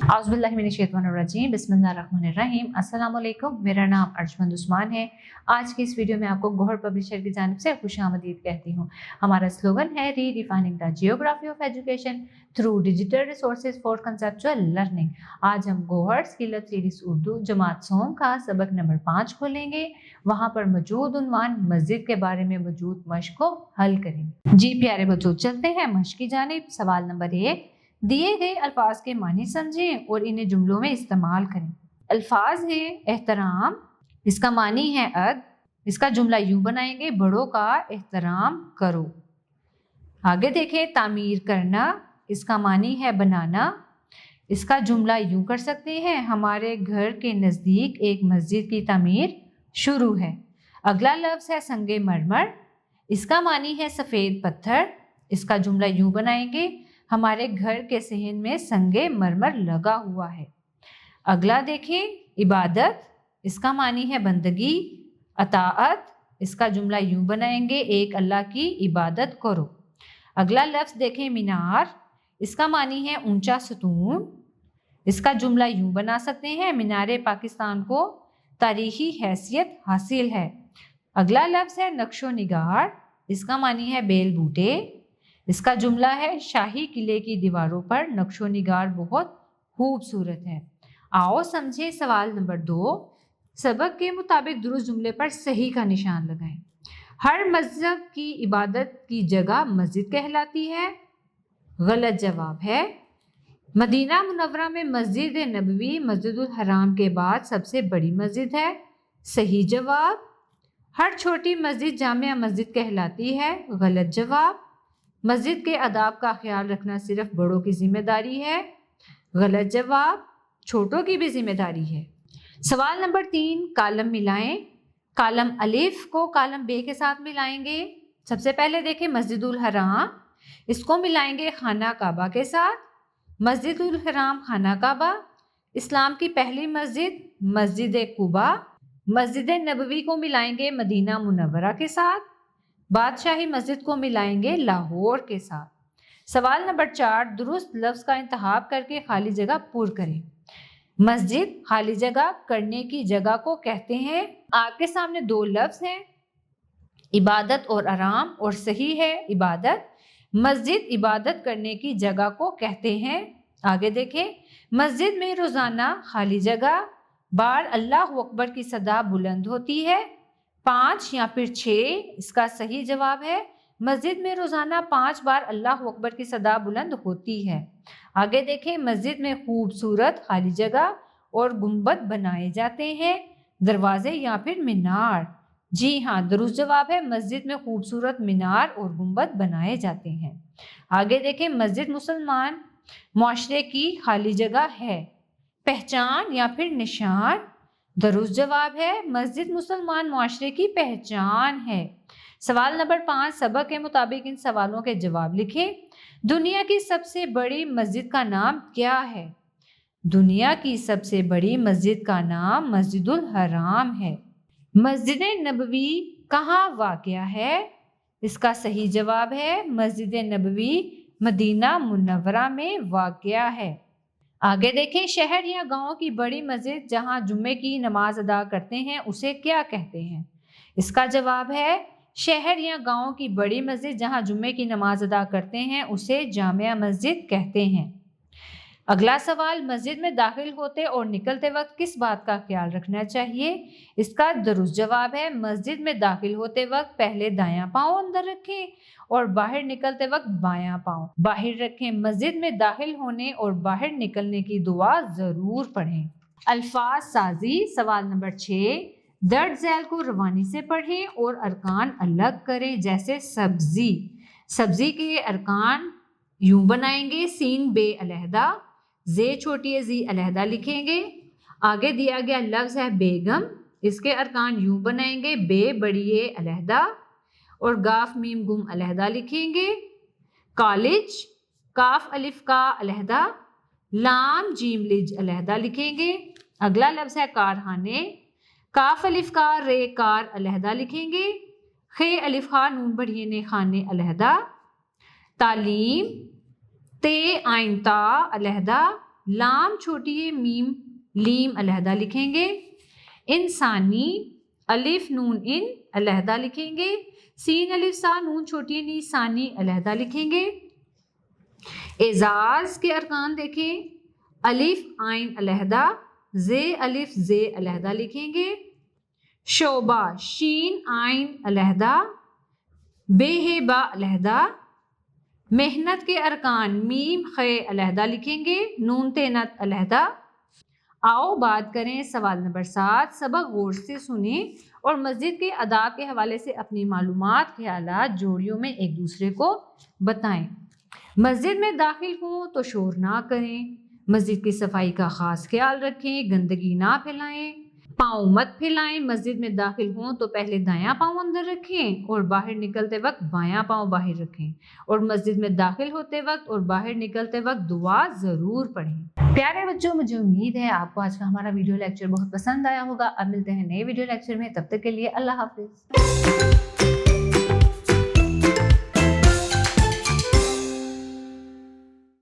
औज़ुबिल्लाहिमिनश्शैतानिर्रजीम बिस्मिल्लाहिर्रहमानिर्रहीम। अस्सलाम वालेकुम। मेरा नाम अर्जमंद उस्मान है। आज की इस वीडियो में आपको गौहर पब्लिशर की जानिब से खुशामदीद कहती हूँ। हमारा स्लोगन है redefining the geography of education through digital resources for conceptual learning. आज हम Gauhar skill of series Urdu जमात सोम का सबक नंबर 5 खोलेंगे। वहाँ पर मौजूद उन्वान मस्जिद के बारे में मौजूद मश्क को हल करेंगे। जी प्यारे बच्चों, चलते हैं मश्क की जानिब। सवाल नंबर 1, दिए गए अल्फाज के मानी समझें और इन्हें जुमलों में इस्तेमाल करें। अल्फाज है एहतराम, इसका मानी है अद, इसका जुमला यूं बनाएंगे बड़ों का एहतराम करो। आगे देखें तामीर करना, इसका मानी है बनाना, इसका जुमला यूं कर सकते हैं हमारे घर के नज़दीक एक मस्जिद की तामीर शुरू है। अगला लफ्ज़ है संगे मरमर, इसका मानी है सफ़ेद पत्थर, इसका जुमला यूं बनाएंगे हमारे घर के सहन में संगे मरमर लगा हुआ है। अगला देखें इबादत, इसका मानी है बंदगी, अताअत, इसका जुमला यूं बनाएंगे एक अल्लाह की इबादत करो। अगला लफ्ज़ देखें मीनार, इसका मानी है ऊंचा सतून, इसका जुमला यूं बना सकते हैं मीनारे पाकिस्तान को तारीखी हैसियत हासिल है। अगला लफ्ज़ है नक्शो निगार, इसका मानी है बेल बूटे, इसका जुमला है शाही किले की दीवारों पर नक्शो निगार बहुत खूबसूरत है। आओ समझे सवाल नंबर 2, सबक के मुताबिक दुरुस्त जुमले पर सही का निशान लगाएं। हर मज़हब की इबादत की जगह मस्जिद कहलाती है। गलत जवाब है। मदीना मुनव्वरा में मस्जिद नबवी मस्जिदुल हराम के बाद सबसे बड़ी मस्जिद है। सही जवाब। हर छोटी मस्जिद जामिया मस्जिद कहलाती है। गलत जवाब। मस्जिद के आदाब का ख्याल रखना सिर्फ बड़ों की जिम्मेदारी है। गलत जवाब, छोटों की भी जिम्मेदारी है। सवाल नंबर 3, कालम मिलाएं। कालम अलिफ को कालम बे के साथ मिलाएंगे। सबसे पहले देखें मस्जिदुल हराम, इसको मिलाएंगे खाना काबा के साथ। मस्जिदुल हराम खाना काबा, इस्लाम की पहली मस्जिद मस्जिद कुबा। मस्जिद नबवी को मिलाएंगे मदीना मुनव्वरा के साथ। बादशाही मस्जिद को मिलाएंगे लाहौर के साथ। सवाल नंबर 4, दुरुस्त लफ्ज़ का इंतखाब करके खाली जगह पूर करें। मस्जिद खाली जगह करने की जगह को कहते हैं। आपके सामने 2 लफ्ज़ हैं, इबादत और आराम, और सही है इबादत। मस्जिद इबादत करने की जगह को कहते हैं। आगे देखें, मस्जिद में रोज़ाना खाली जगह बार अल्लाह अकबर की सदा बुलंद होती है। 5 या फिर 6 इसका सही जवाब है। मस्जिद में रोज़ाना 5 बार अल्लाह अकबर की सदा बुलंद होती है। आगे देखें, मस्जिद में खूबसूरत खाली जगह और गुंबद बनाए जाते हैं, दरवाजे या फिर मीनार। जी हाँ, दुरुस्त जवाब है मस्जिद में खूबसूरत मीनार और गुंबद बनाए जाते हैं। आगे देखें, मस्जिद मुसलमान मुआशरे की खाली जगह है, पहचान या फिर निशान। दुरुस्त जवाब है मस्जिद मुसलमान मुआशरे की पहचान है। सवाल नंबर 5, सबक के मुताबिक इन सवालों के जवाब लिखें। दुनिया की सबसे बड़ी मस्जिद का नाम क्या है? दुनिया की सबसे बड़ी मस्जिद का नाम मस्जिदुल हराम है। मस्जिद नबवी कहाँ वाक़या है? इसका सही जवाब है मस्जिद नबवी मदीना मुनव्वरा में वाक़या है। आगे देखें, शहर या गांव की बड़ी मस्जिद जहां जुम्मे की नमाज अदा करते हैं उसे क्या कहते हैं? इसका जवाब है शहर या गांव की बड़ी मस्जिद जहां जुम्मे की नमाज अदा करते हैं उसे जामिया मस्जिद कहते हैं। अगला सवाल, मस्जिद में दाखिल होते और निकलते वक्त किस बात का ख्याल रखना चाहिए? इसका दुरुस्त जवाब है मस्जिद में दाखिल होते वक्त पहले दायां पाँव अंदर रखें और बाहर निकलते वक्त बायां पाँव बाहर रखें। मस्जिद में दाखिल होने और बाहर निकलने की दुआ जरूर पढ़ें। अल्फाज साजी, सवाल नंबर 6, दर्ज झैल को रवानी से पढ़ें और अरकान अलग करें। जैसे सब्जी, सब्जी के अरकान यूं बनाएंगे सीन बे अलहदा, जे छोटी जी अलहदा लिखेंगे। आगे दिया गया लफ्ज़ है बेगम, इसके अरकान यूं बनाएंगे बे बड़ी ए अलहदा और गाफ मीम गुम अलहदा लिखेंगे। कॉलेज, काफ अलिफ का अलहदा, लाम जीम लिज अलहदा लिखेंगे। अगला लफ्ज़ है कारखाने, काफ अलिफ का रे कार अलहदा लिखेंगे। खे अलिफ खा नून बढ़िए ने खाने अलहदा। तालीम, ते आइन ता अलहदा, لام چھوٹی ہے میم لیم علیحدہ لکھیں گے. انسانی الف نون ان علیحدہ لکھیں گے. سین الف سا نون چھوٹی نی ثانی علیحدہ لکھیں گے. اعزاز کے ارکان دیکھیں. الف عین علیحدہ زے الف زے علیحدہ لکھیں گے. شعبہ شین عین علیحدہ بے ہے با علیحدہ. محنت کے ارکان میم خے علیحدہ لکھیں گے. نون تینت علیحدہ. آؤ بات کریں سوال نمبر 7. سبق غور سے سنیں اور مسجد کے آداب کے حوالے سے اپنی معلومات خیالات جوڑیوں میں ایک دوسرے کو بتائیں. مسجد میں داخل ہوں تو شور نہ کریں. مسجد کی صفائی کا خاص خیال رکھیں. گندگی نہ پھیلائیں. پاؤں مت پھیلائیں. مسجد میں داخل ہوں تو پہلے دایاں پاؤں اندر رکھیں اور باہر نکلتے وقت بایاں پاؤں باہر رکھیں. اور مسجد میں داخل ہوتے وقت اور باہر نکلتے وقت دعا ضرور پڑھیں. پیارے بچوں، مجھے امید ہے آپ کو آج کا ہمارا ویڈیو لیکچر بہت پسند آیا ہوگا. اب ملتے ہیں نئے ویڈیو لیکچر میں. تب تک کے لیے اللہ حافظ.